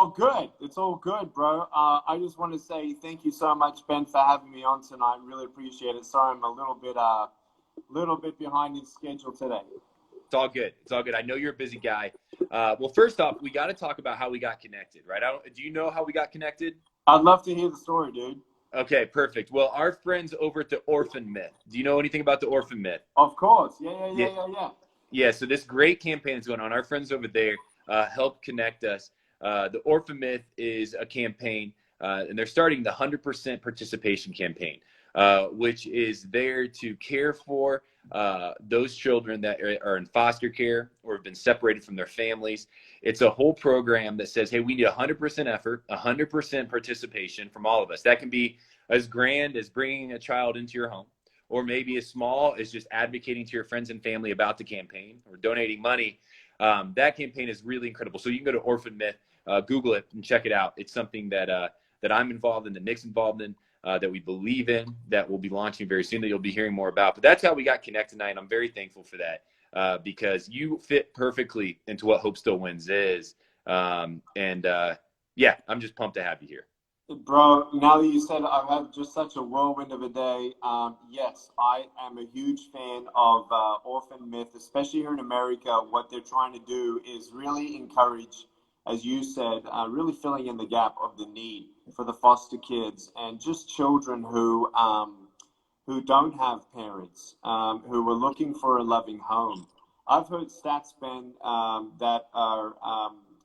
all good. It's all good, bro. I just want to say thank you so much, Ben, for having me on tonight. Really appreciate it. Sorry, I'm a little bit behind in schedule today. It's all good. It's all good. I know you're a busy guy. Well, first off, we got to talk about how we got connected, right? Do you know how we got connected? I'd love to hear the story, dude. Okay, perfect. Well, our friends over at the Orphan Myth. Do you know anything about the Orphan Myth? Of course. Yeah. Yeah, so this great campaign is going on. Our friends over there help connect us. The Orphan Myth is a campaign, and they're starting the 100% participation campaign, which is there to care for those children that are in foster care or have been separated from their families. It's a whole program that says, hey, we need 100% effort, 100% participation from all of us. That can be as grand as bringing a child into your home, or maybe as small as just advocating to your friends and family about the campaign or donating money. That campaign is really incredible. So you can go to Orphan Myth, Google it and check it out. It's something that I'm involved in, that Nick's involved in, that we believe in, that we'll be launching very soon, that you'll be hearing more about. But that's how we got connected tonight, and I'm very thankful for that because you fit perfectly into what Hope Still Wins is. Yeah, I'm just pumped to have you here. Bro, now that you said it, I've had just such a whirlwind of a day. Yes, I am a huge fan of Orphan Myth, especially here in America. What they're trying to do is really encourage, as you said, really filling in the gap of the need for the foster kids and just children who don't have parents, who are looking for a loving home. I've heard stats, Ben, that are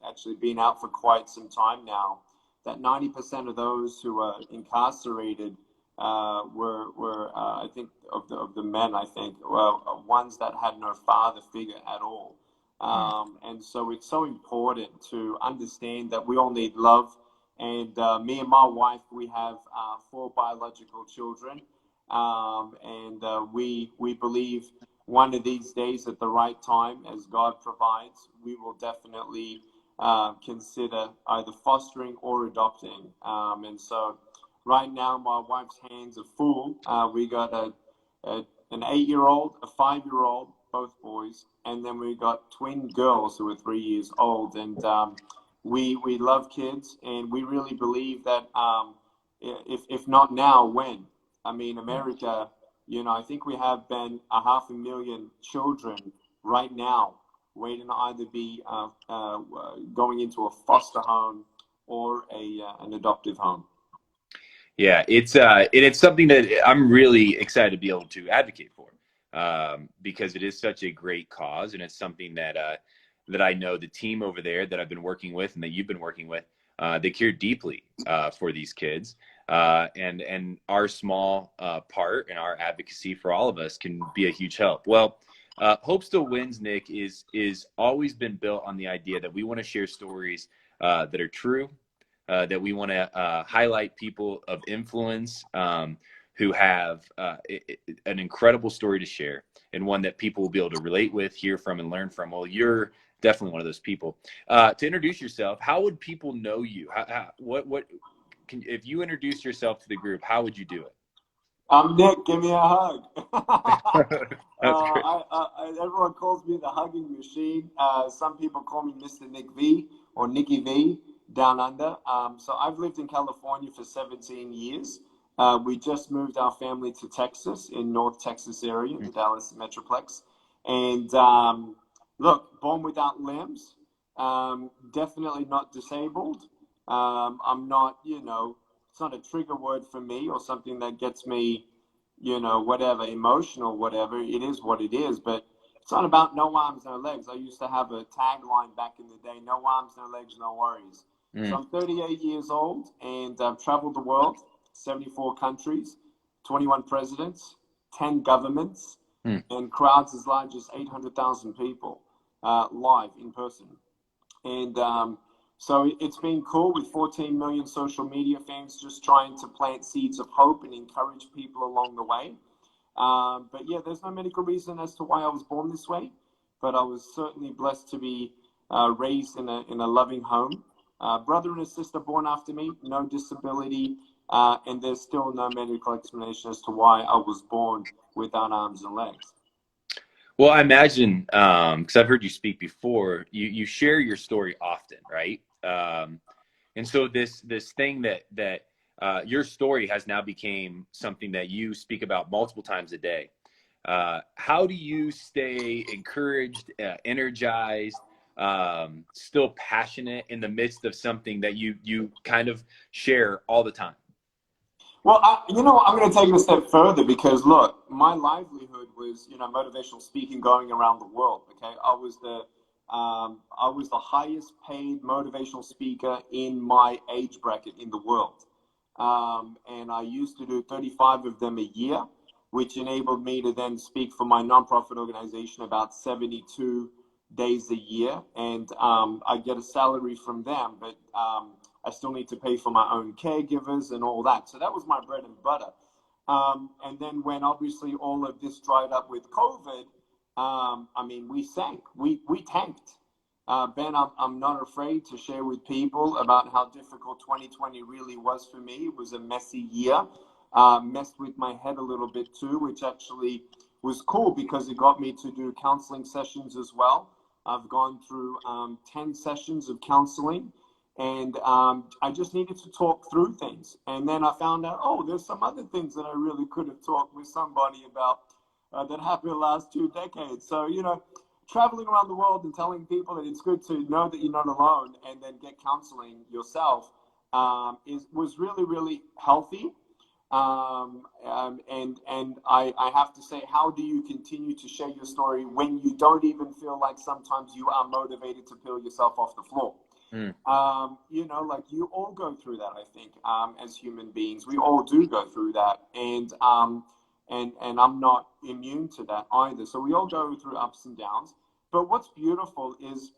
actually been out for quite some time now, that 90% of those who are incarcerated were I think, of the men, I think, ones that had no father figure at all. And so it's so important to understand that we all need love. And me and my wife, we have 4 biological children. We believe one of these days at the right time, as God provides, we will definitely consider either fostering or adopting. And so right now, my wife's hands are full. We got an 8-year-old, a 5-year-old, both boys, and then we got twin girls who are 3 years old. And we love kids, and we really believe that if not now, when? I mean, America, I think we have been 500,000 children right now waiting to either be going into a foster home or an adoptive home. Yeah, it's something that I'm really excited to be able to advocate for because it is such a great cause, and it's something that I know the team over there that I've been working with and that you've been working with, they care deeply for these kids, and our small part in our advocacy for all of us can be a huge help. Well, Hope Still Wins, Nick, is always been built on the idea that we want to share stories that are true, that we want to highlight people of influence who have an incredible story to share, and one that people will be able to relate with, hear from, and learn from. Well, you're definitely one of those people. To introduce yourself, how would people know you? If you introduce yourself to the group, how would you do it? Nick, give me a hug. That's great. Everyone calls me the hugging machine. Some people call me Mr. Nick V or Nicky V down under. So I've lived in California for 17 years. We just moved our family to Texas, in North Texas area, the Dallas Metroplex. And look, born without limbs, definitely not disabled. I'm not, it's not a trigger word for me or something that gets me, whatever, emotional, whatever. It is what it is, but it's not about no arms, no legs. I used to have a tagline back in the day, no arms, no legs, no worries. So I'm 38 years old, and I've traveled the world, 74 countries, 21 presidents, 10 governments, and crowds as large as 800,000 people live in person. And so it's been cool with 14 million social media fans, just trying to plant seeds of hope and encourage people along the way. But yeah, there's no medical reason as to why I was born this way, but I was certainly blessed to be raised in a loving home. Brother and a sister born after me, no disability, and there's still no medical explanation as to why I was born without arms and legs. Well, I imagine, because I've heard you speak before, you share your story often, right? And so this thing that your story has now became something that you speak about multiple times a day. How do you stay encouraged, energized, still passionate in the midst of something that you kind of share all the time? Well, I'm going to take it a step further because look, my livelihood was, motivational speaking going around the world. Okay. I was the highest paid motivational speaker in my age bracket in the world. And I used to do 35 of them a year, which enabled me to then speak for my nonprofit organization about 72 days a year. And I get a salary from them, but I still need to pay for my own caregivers and all that. So that was my bread and butter. And then when obviously all of this dried up with COVID, we sank, we tanked. Ben, I'm not afraid to share with people about how difficult 2020 really was for me. It was a messy year, messed with my head a little bit too, which actually was cool because it got me to do counseling sessions as well. I've gone through 10 sessions of counseling, and I just needed to talk through things. And then I found out, there's some other things that I really could have talked with somebody about that happened the last 2 decades. So, traveling around the world and telling people that it's good to know that you're not alone and then get counseling yourself was really, really healthy. And I have to say, how do you continue to share your story when you don't even feel like sometimes you are motivated to peel yourself off the floor? You all go through that, I think, as human beings. We all do go through that. And I'm not immune to that either. So we all go through ups and downs. But what's beautiful is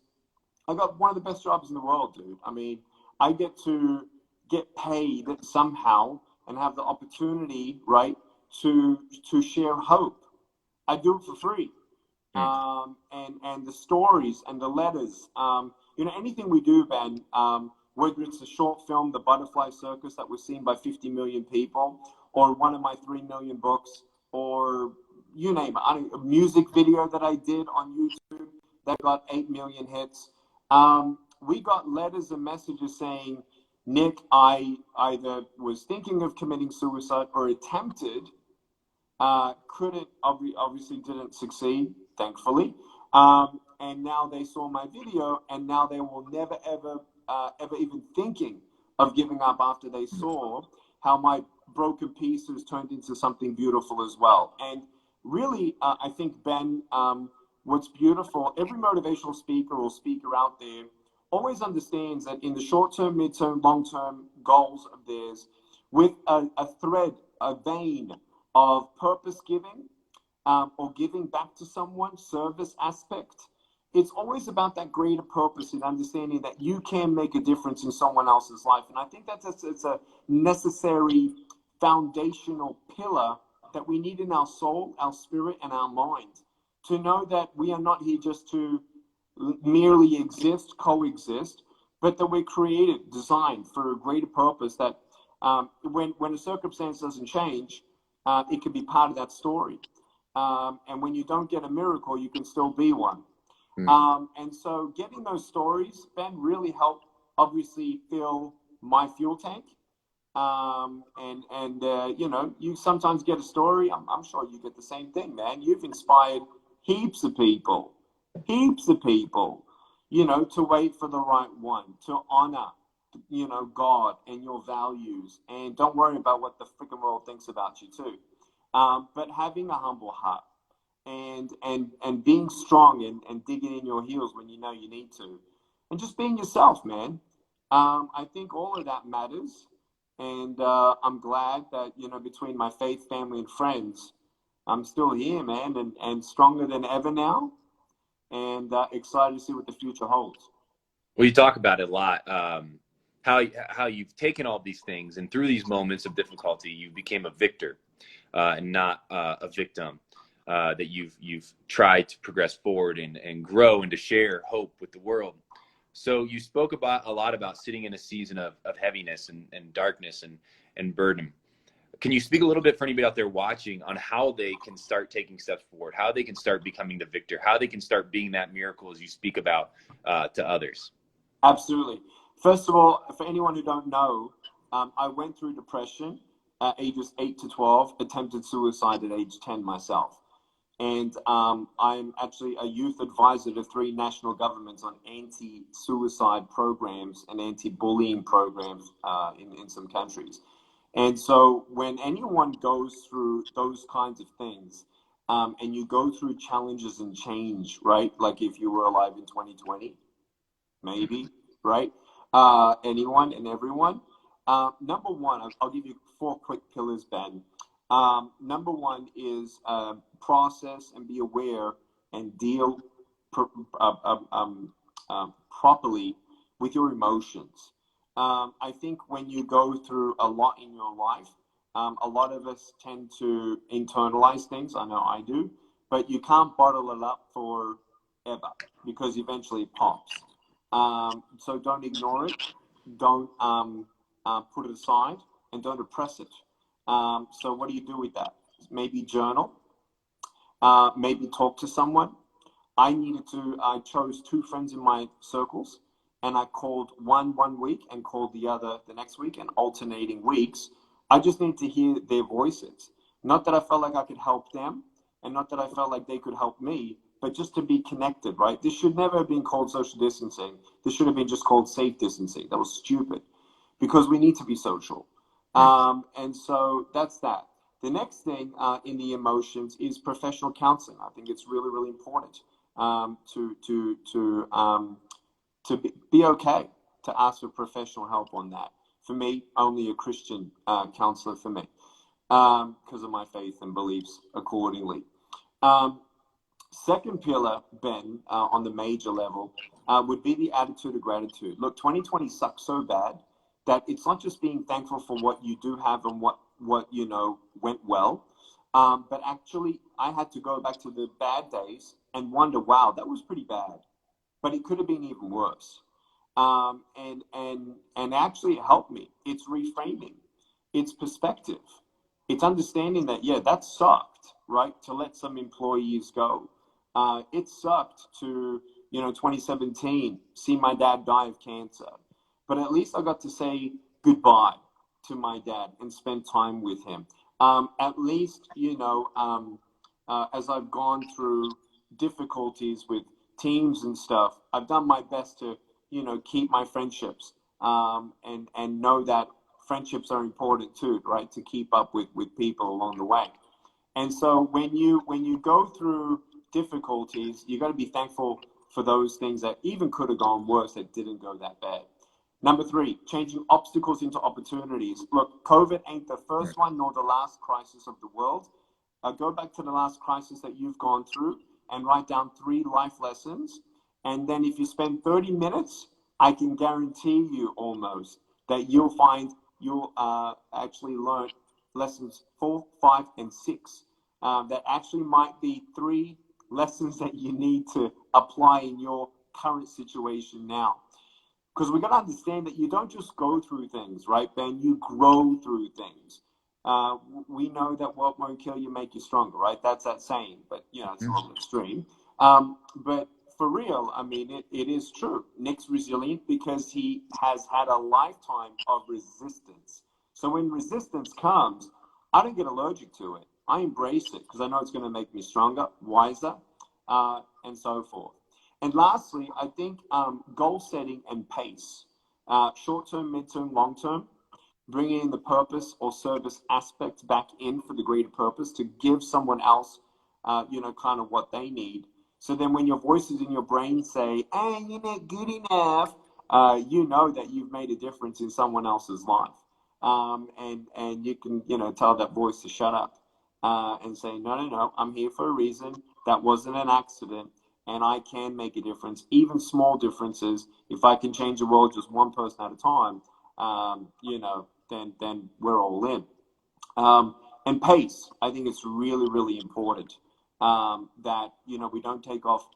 I got one of the best jobs in the world, dude. I mean, I get to get paid somehow and have the opportunity, right, to share hope. I do it for free. And the stories and the letters, anything we do, Ben, whether it's a short film, The Butterfly Circus, that was seen by 50 million people, or one of my 3 million books, or you name it, a music video that I did on YouTube that got 8 million hits. We got letters and messages saying, Nick, I either was thinking of committing suicide or attempted, obviously didn't succeed, thankfully. And now they saw my video, and now they will never, ever even thinking of giving up after they saw how my broken pieces turned into something beautiful as well. And really, I think, Ben, what's beautiful, every motivational speaker or speaker out there always understands that in the short-term, mid-term, long-term goals of theirs, with a thread, a vein of purpose giving or giving back to someone, service aspect, it's always about that greater purpose and understanding that you can make a difference in someone else's life. And I think it's a necessary foundational pillar that we need in our soul, our spirit, and our mind, to know that we are not here just to merely exist, coexist, but that we're created, designed for a greater purpose, that when a circumstance doesn't change, it can be part of that story. And when you don't get a miracle, you can still be one. And so getting those stories, Ben, really helped obviously fill my fuel tank. You sometimes get a story. I'm sure you get the same thing, man. You've inspired heaps of people, to wait for the right one, to honor, God and your values. And don't worry about what the freaking world thinks about you too. But having a humble heart and being strong and digging in your heels when you know you need to, and just being yourself, man. I think all of that matters. And I'm glad that, between my faith, family, and friends, I'm still here, man, and stronger than ever now, and excited to see what the future holds. Well, you talk about it a lot, how you've taken all these things, and through these moments of difficulty, you became a victor and not a victim, that you've tried to progress forward and grow and to share hope with the world. So you spoke a lot about sitting in a season of heaviness and darkness and burden. Can you speak a little bit for anybody out there watching on how they can start taking steps forward, how they can start becoming the victor, how they can start being that miracle as you speak about to others? Absolutely. First of all, for anyone who don't know, I went through depression at ages 8 to 12, attempted suicide at age 10 myself. And I'm actually a youth advisor to 3 national governments on anti-suicide programs and anti-bullying programs in some countries. And so when anyone goes through those kinds of things, and you go through challenges and change, right? Like if you were alive in 2020, maybe, right? Anyone and everyone. Number one, I'll give you 4 quick pillars, Ben. Number one is process and be aware and deal properly with your emotions. I think when you go through a lot in your life, a lot of us tend to internalize things. I know I do, but you can't bottle it up forever because eventually it pops. So don't ignore it. Don't put it aside, and don't oppress it. So what do you do with that? Maybe journal. Maybe talk to someone. I chose 2 friends in my circles, and I called one week and called the other the next week, and alternating weeks. I just need to hear their voices. Not that I felt like I could help them, and not that I felt like they could help me, but just to be connected, right? This should never have been called social distancing. This should have been just called safe distancing. That was stupid, because we need to be social. And so that's that. The next thing in the emotions is professional counseling. I think it's really, really important to be okay to ask for professional help on that. For me, only a Christian counselor for me, because of my faith and beliefs accordingly. Second pillar, Ben, on the major level, would be the attitude of gratitude. Look, 2020 sucked so bad that it's not just being thankful for what you do have and what went well, but actually I had to go back to the bad days and wonder, wow, that was pretty bad, but it could have been even worse. And actually it helped me. It's reframing, it's perspective, it's understanding that, yeah, that sucked, right? To let some employees go. It sucked to, 2017, see my dad die of cancer. But at least I got to say goodbye to my dad and spend time with him. At least, as I've gone through difficulties with teams and stuff, I've done my best to, keep my friendships, and know that friendships are important too, right? To keep up with people along the way. And so when you go through difficulties, you got to be thankful for those things that even could have gone worse that didn't go that bad. Number 3, changing obstacles into opportunities. Look, COVID ain't the first one nor the last crisis of the world. Go back to the last crisis that you've gone through and write down 3 life lessons. And then if you spend 30 minutes, I can guarantee you almost that you'll actually learn lessons 4, 5, and 6. That actually might be 3 lessons that you need to apply in your current situation now. Because we got to understand that you don't just go through things, right, Ben? You grow through things. We know that what won't kill you make you stronger, right? That's that saying, but it's a little extreme. But for real, I mean, it is true. Nick's resilient because he has had a lifetime of resistance. So when resistance comes, I don't get allergic to it. I embrace it because I know it's going to make me stronger, wiser, and so forth. And lastly, I think goal setting and pace, short-term, mid-term, long-term, bringing in the purpose or service aspect back in for the greater purpose to give someone else, kind of what they need. So then when your voices in your brain say, hey, you're not good enough, you know that you've made a difference in someone else's life. And you can, tell that voice to shut up and say, no, I'm here for a reason. That wasn't an accident. And I can make a difference, even small differences. If I can change the world just one person at a time, then we're all in. And pace, I think it's really, really important that, we don't take off,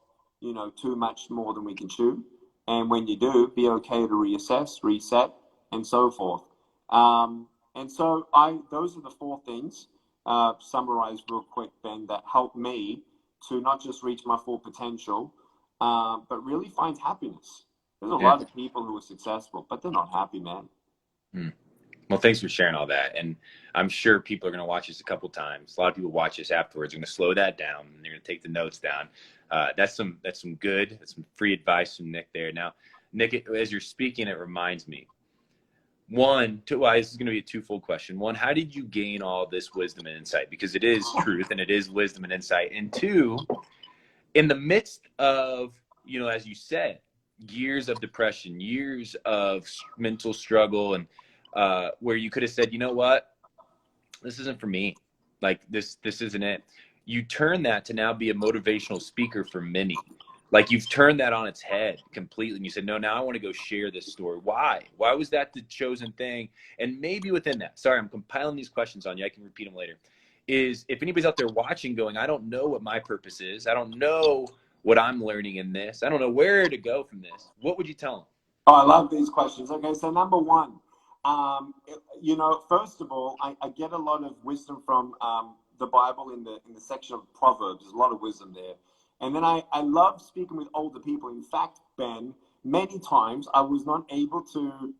too much more than we can chew. And when you do, be okay to reassess, reset, and so forth. And so those are the 4 things, summarized real quick, Ben, that help me to not just reach my full potential, but really find happiness. There's a Yeah. lot of people who are successful, but they're not happy, man. Hmm. Well, thanks for sharing all that. And I'm sure people are going to watch this a couple times. A lot of people watch this afterwards. They're going to slow that down and they're going to take the notes down. That's some free advice from Nick there. Now, Nick, as you're speaking, it reminds me, this is going to be a twofold question. One, how did you gain all this wisdom and insight? Because it is truth and it is wisdom and insight. And two, in the midst of, as you said, years of depression, years of mental struggle, and where you could have said, you know what, this isn't for me. Like this isn't it. You turn that to now be a motivational speaker for many. Like you've turned that on its head completely. And you said, no, now I want to go share this story. Why? Why was that the chosen thing? And maybe within that, sorry, I'm compiling these questions on you. I can repeat them later. Is if anybody's out there watching going, I don't know what my purpose is. I don't know what I'm learning in this. I don't know where to go from this. What would you tell them? Oh, I love these questions. Okay, so number one, first of all, I get a lot of wisdom from the Bible in the section of Proverbs. There's a lot of wisdom there. And then I love speaking with older people. In fact, Ben, many times I was not able to,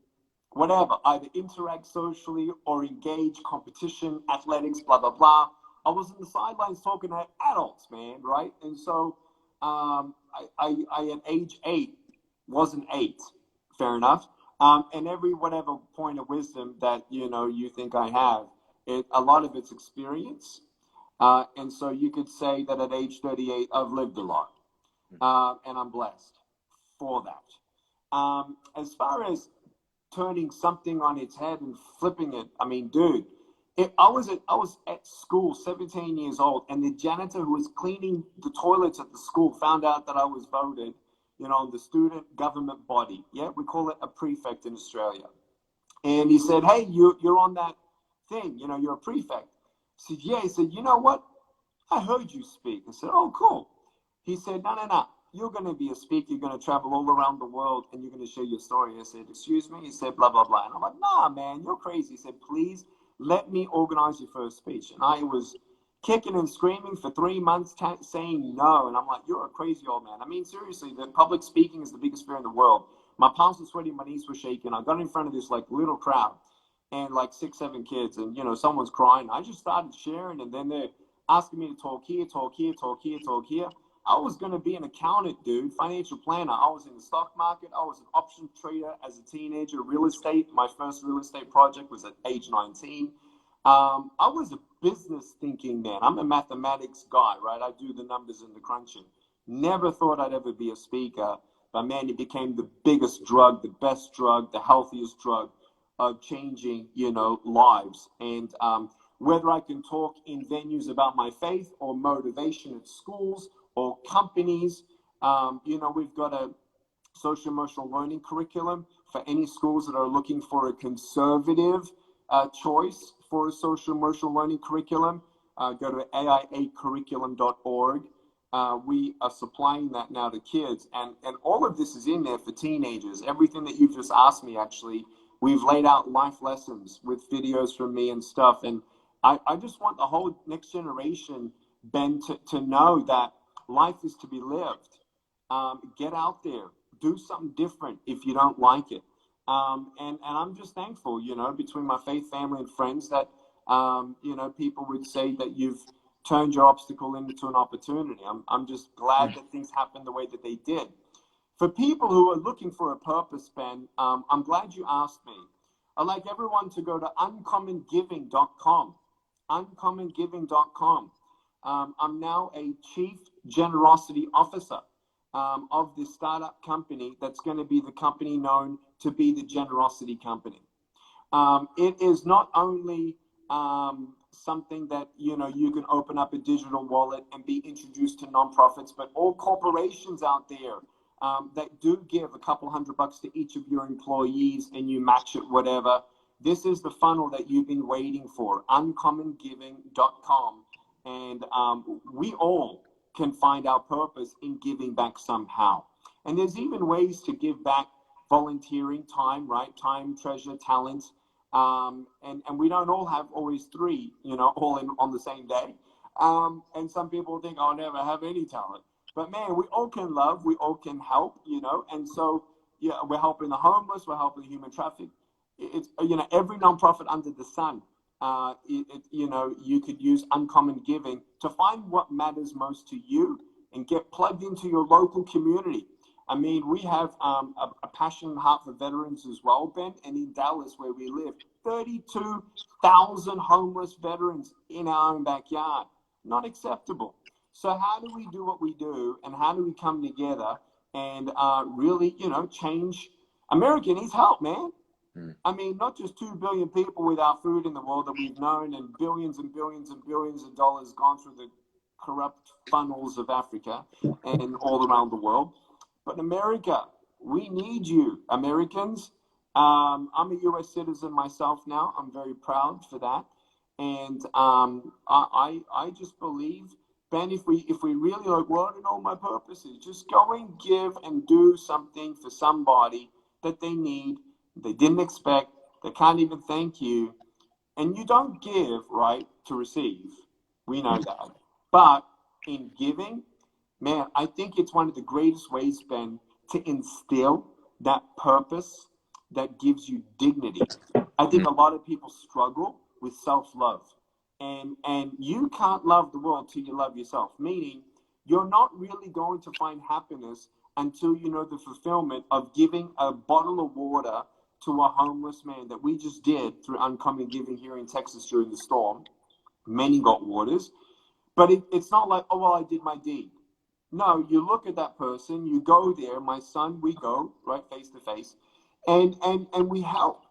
either interact socially or engage competition, athletics, blah, blah, blah. I was on the sidelines talking to adults, man, right? And so I at age 8 wasn't 8, fair enough. And every whatever point of wisdom that, you think I have, a lot of it's experience. And so you could say that at age 38, I've lived a lot. And I'm blessed for that. As far as turning something on its head and flipping it, I mean, dude, I was at school, 17 years old, and the janitor who was cleaning the toilets at the school found out that I was voted, the student government body. Yeah, we call it a prefect in Australia. And he said, hey, you're on that thing, you're a prefect. I said, yeah. He said, you know what? I heard you speak. I said, oh, cool. He said, no. You're going to be a speaker. You're going to travel all around the world and you're going to share your story. I said, excuse me? He said, blah, blah, blah. And I'm like, nah, man, you're crazy. He said, please let me organize your first speech. And I was kicking and screaming for 3 months, saying no. And I'm like, you're a crazy old man. I mean, seriously, the public speaking is the biggest fear in the world. My palms were sweaty, my knees were shaking. I got in front of this little crowd and 6, 7 kids, and someone's crying. I just started sharing, and then they're asking me to talk here, talk here, talk here, talk here. I was going to be an accountant, dude, financial planner. I was in the stock market. I was an option trader as a teenager. Real estate, my first real estate project was at age 19. I was a business thinking man. I'm a mathematics guy, right? I do the numbers and the crunching. Never thought I'd ever be a speaker, but man, it became the biggest drug, the best drug, the healthiest drug of changing, lives. And whether I can talk in venues about my faith or motivation at schools or companies, we've got a social emotional learning curriculum for any schools that are looking for a conservative choice for a social emotional learning curriculum. Go to aiacurriculum.org. We are supplying that now to kids, and all of this is in there for teenagers. Everything that you've just asked me, actually, we've laid out life lessons with videos from me and stuff. And I just want the whole next generation, Ben, to know that life is to be lived. Get out there, do something different if you don't like it. And I'm just thankful, between my faith, family, and friends that, people would say that you've turned your obstacle into an opportunity. I'm just glad that things happened the way that they did. For people who are looking for a purpose, Ben, I'm glad you asked me. I'd like everyone to go to uncommongiving.com. Uncommongiving.com. I'm now a chief generosity officer of this startup company that's going to be the company known to be the Generosity Company. It is not only something that you can open up a digital wallet and be introduced to nonprofits, but all corporations out there that do give a couple $100 to each of your employees and you match it, whatever. This is the funnel that you've been waiting for, uncommongiving.com. And we all can find our purpose in giving back somehow. And there's even ways to give back volunteering time, right? Time, treasure, talent. And we don't all have always 3, all in on the same day. And some people think, I'll never have any talent. But man, we all can love, we all can help, and so yeah, we're helping the homeless, we're helping human traffic. It's, you know, every nonprofit under the sun. You know, you could use uncommon giving to find what matters most to you and get plugged into your local community. I mean, we have a passion and heart for veterans as well, Ben. And in Dallas, where we live, 32,000 homeless veterans in our own backyard. Not acceptable. So how do we do what we do, and how do we come together and really, you know, change? America needs help, man. I mean, not just 2 billion people without food in the world that we've known, and billions and billions and billions of dollars gone through the corrupt funnels of Africa and all around the world. But America, we need you, Americans. I'm a U.S. citizen myself now. I'm very proud for that. And I just believe, Ben, if we really like, well, I don't know my purpose is, just go and give and do something for somebody that they need, they didn't expect, they can't even thank you. And you don't give, right, to receive. We know that. But in giving, man, I think it's one of the greatest ways, Ben, to instill that purpose that gives you dignity. I think a lot of people struggle with self-love. And you can't love the world till you love yourself, meaning you're not really going to find happiness until you know the fulfillment of giving a bottle of water to a homeless man that we just did through Uncommon Giving here in Texas during the storm. Many got waters. But it's not like, oh, well, I did my deed. No, you look at that person, you go there, my son, we go, right, face to face, and we help.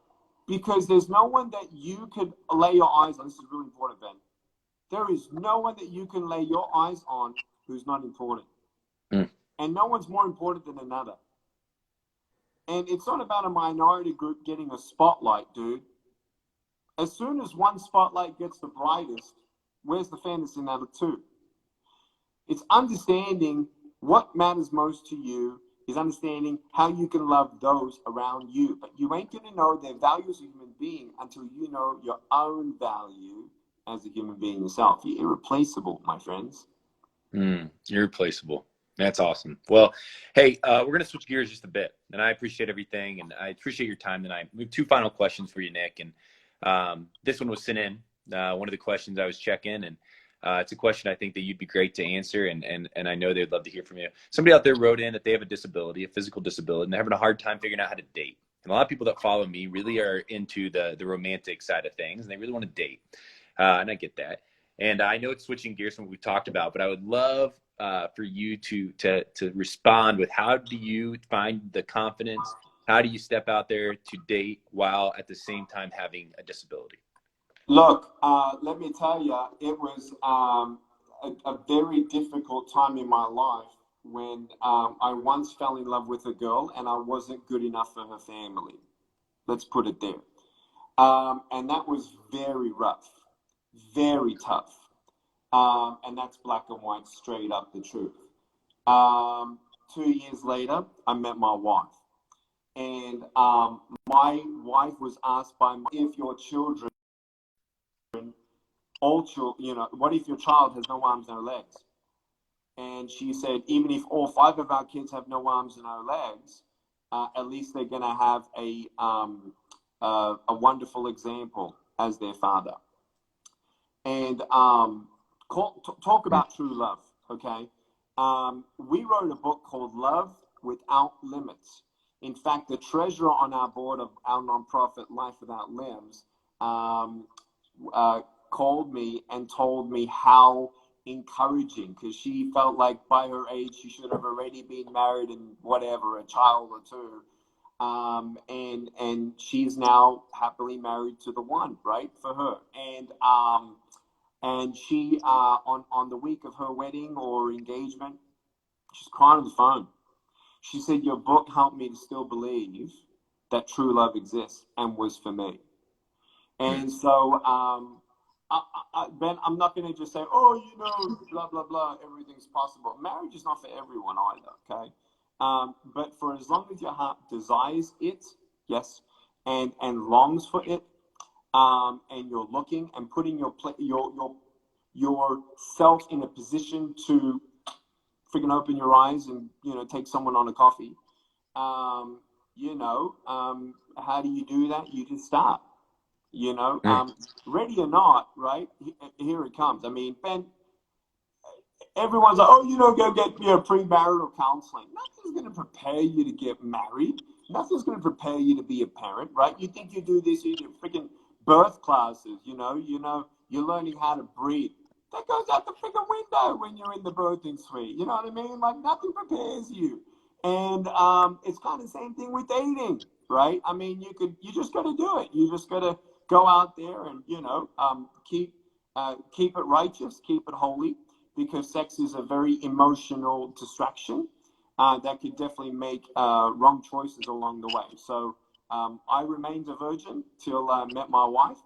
Because there's no one that you could lay your eyes on. This is really important, Ben. There is no one that you can lay your eyes on who's not important. And no one's more important than another. And it's not about a minority group getting a spotlight, dude. As soon as one spotlight gets the brightest, where's the fantasy in that too? It's understanding what matters most to you, is understanding how you can love those around you. But you ain't going to know their value as a human being until you know your own value as a human being yourself. You're irreplaceable, my friends. Irreplaceable. That's awesome. Well, hey, we're going to switch gears just a bit, and I appreciate everything, and I appreciate your time tonight. We have 2 final questions for you, Nick, and this one was sent in. One of the questions I was checking, and it's a question I think that you'd be great to answer, and I know they'd love to hear from you. Somebody out there wrote in that they have a disability, a physical disability, and they're having a hard time figuring out how to date. And a lot of people that follow me really are into the romantic side of things, and they really want to date. And I get that. And I know it's switching gears from what we talked about, but I would love for you to respond with, how do you find the confidence? How do you step out there to date while at the same time having a disability? Look, let me tell you, it was a very difficult time in my life when I once fell in love with a girl and I wasn't good enough for her family. Let's put it there. And that was very rough, very tough. And that's black and white, straight up the truth. 2 years later, I met my wife. And my wife was asked by if your children, all children, you know, what if your child has no arms, no legs? And she said, even if all 5 of our kids have no arms and no legs, at least they're going to have a wonderful example as their father. And talk about true love, okay? We wrote a book called Love Without Limits. In fact, the treasurer on our board of our nonprofit Life Without Limbs called me and told me how encouraging, because she felt like by her age she should have already been married and whatever, a child or 2. And she's now happily married to the one, right, for her. And she, on the week of her wedding or engagement, she's crying on the phone. She said, your book helped me to still believe that true love exists and was for me. And so, Ben, I'm not going to just say, oh, you know, blah, blah, blah, everything's possible. Marriage is not for everyone either, okay? But for as long as your heart desires it, yes, and longs for it, and you're looking and putting yourself in a position to freaking open your eyes and, you know, take someone on a coffee, how do you do that? You just start, Mm. ready or not, right? Here it comes. I mean, Ben, everyone's like, oh, go get premarital counseling. Nothing's going to prepare you to get married. Nothing's going to prepare you to be a parent, right? You think you do this in your freaking birth classes, you're learning how to breathe. That goes out the freaking window when you're in the birthing suite. You know what I mean? Like, nothing prepares you. And it's kind of the same thing with dating, right? I mean, you just got to do it. You just got to go out there and, keep it righteous, keep it holy, because sex is a very emotional distraction that could definitely make wrong choices along the way. So I remained a virgin till I met my wife,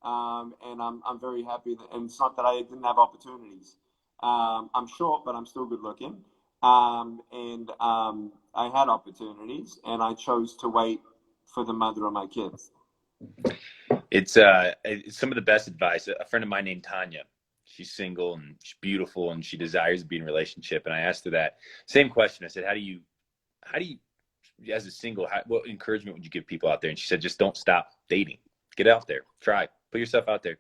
and I'm very happy. And it's not that I didn't have opportunities. I'm short, but I'm still good looking. And I had opportunities, and I chose to wait for the mother of my kids. It's some of the best advice. A friend of mine named Tanya, she's single and she's beautiful and she desires to be in a relationship. And I asked her that same question. I said, how do you, as a single, what encouragement would you give people out there? And she said, just don't stop dating. Get out there, try, put yourself out there.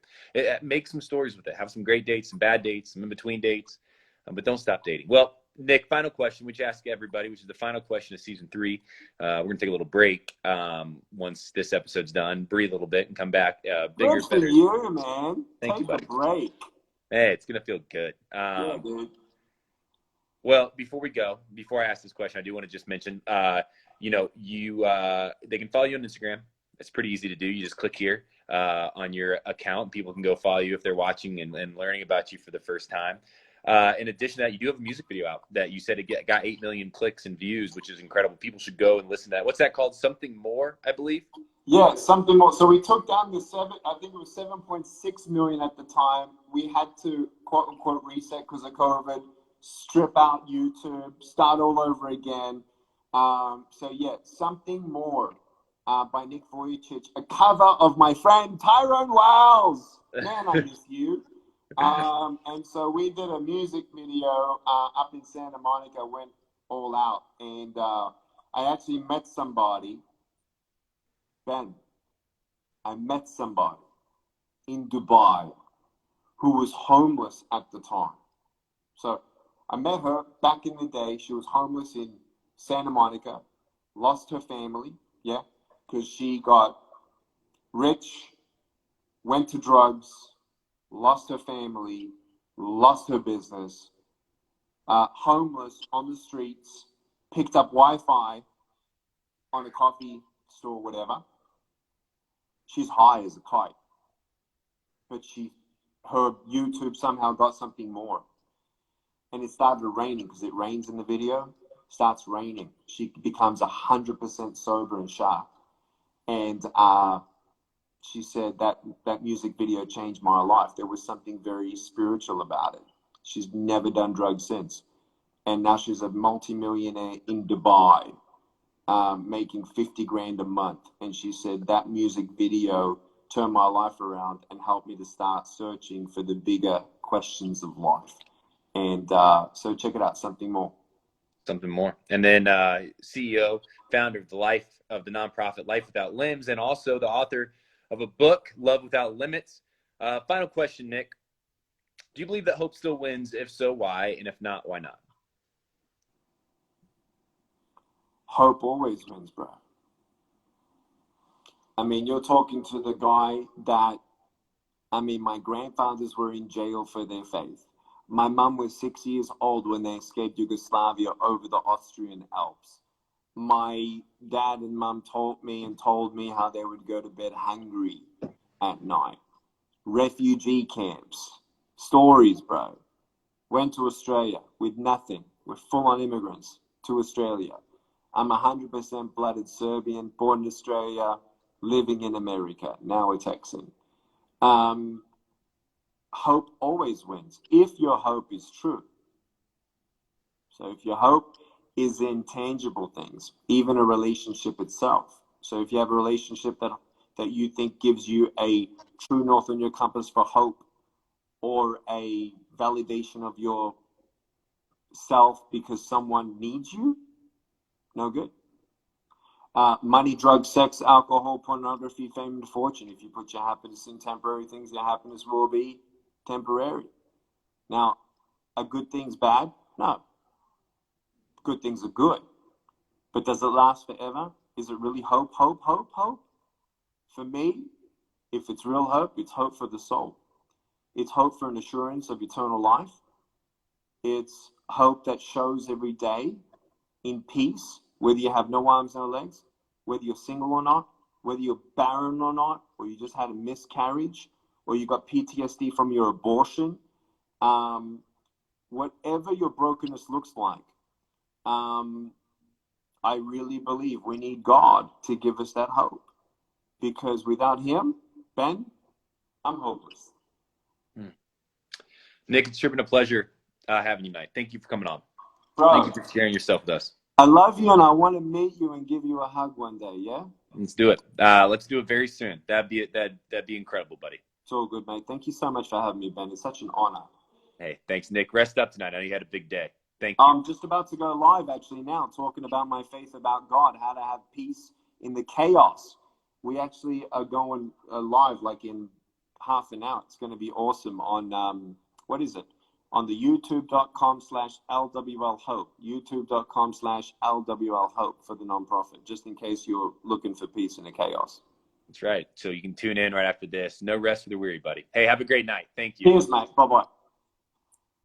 Make some stories with it. Have some great dates, some bad dates, some in between dates, but don't stop dating. Well, Nick, final question, which I ask everybody, which is the final question of season 3. We're going to take a little break once this episode's done, breathe a little bit, and come back bigger, Good for better. you, man. Thank you, buddy. A break. Hey, it's going to feel good. Yeah, dude. Well, before I ask this question, I do want to just mention, they can follow you on Instagram. It's pretty easy to do. You just click here on your account. People can go follow you if they're watching and learning about you for the first time. In addition to that, you do have a music video out that you said it got 8 million clicks and views, which is incredible. People should go and listen to that. What's that called? Something More, I believe? Yeah, Something More. So we took down I think it was 7.6 million at the time. We had to, quote unquote, reset because of COVID, strip out YouTube, start all over again. So yeah, Something More by Nick Vujicic, a cover of my friend Tyrone Wells. Man, I miss you. And so we did a music video up in Santa Monica, went all out. And I actually met somebody, Ben. I met somebody in Dubai who was homeless at the time. So I met her back in the day. She was homeless in Santa Monica, lost her family, yeah, because she got rich, went to drugs, lost her family, lost her business, homeless on the streets, picked up Wi-Fi on a coffee store, whatever. She's high as a kite, but her YouTube somehow got Something More. And it started raining because it rains in the video. Starts raining. She becomes 100% sober and sharp. And she said that music video changed my life. There was something very spiritual about it. She's never done drugs since. And now she's a multimillionaire in Dubai, making 50 grand a month. And she said that music video turned my life around and helped me to start searching for the bigger questions of life. And so check it out, Something More. Something More. And then CEO, founder of the nonprofit Life Without Limbs, and also the author of a book, Love Without Limits. Final question, Nick. Do you believe that hope still wins? If so, why? And if not, why not? Hope always wins, bro. I mean, you're talking to the guy that, my grandfathers were in jail for their faith. My mum was 6 years old when they escaped Yugoslavia over the Austrian Alps. My dad and mum told me how they would go to bed hungry at night. Refugee camps. Stories, bro. Went to Australia with nothing. We're full-on immigrants to Australia. I'm 100% blooded Serbian, born in Australia, living in America, now a Texan. Hope always wins if your hope is true. So if your hope is in tangible things, even a relationship itself. So if you have a relationship that you think gives you a true north on your compass for hope, or a validation of your self because someone needs you, no good. money, drugs, sex, alcohol, pornography, fame, and fortune. If you put your happiness in temporary things, your happiness will be temporary. Now, are good things bad? No. Good things are good. But does it last forever? Is it really hope, hope, hope, hope? For me, if it's real hope, it's hope for the soul. It's hope for an assurance of eternal life. It's hope that shows every day in peace, whether you have no arms, no legs, whether you're single or not, whether you're barren or not, or you just had a miscarriage, or you got PTSD from your abortion. Whatever your brokenness looks like, I really believe we need God to give us that hope. Because without him, Ben, I'm hopeless. Nick, it's been a pleasure having you tonight. Thank you for coming on. Bro, thank you for sharing yourself with us. I love you, and I want to meet you and give you a hug one day, yeah? Let's do it. Let's do it very soon. That'd be incredible, buddy. It's all good, mate. Thank you so much for having me, Ben. It's such an honor. Hey, thanks, Nick. Rest up tonight. I know you had a big day. Thank you. I'm just about to go live, actually, now, talking about my faith about God, how to have peace in the chaos. We actually are going live like in half an hour. It's going to be awesome on, what is it? On the youtube.com/LWLHope, youtube.com/LWLHope for the nonprofit, just in case you're looking for peace in the chaos. That's right. So you can tune in right after this. No rest for the weary, buddy. Hey, have a great night. Thank you. Cheers, mate. Bye-bye.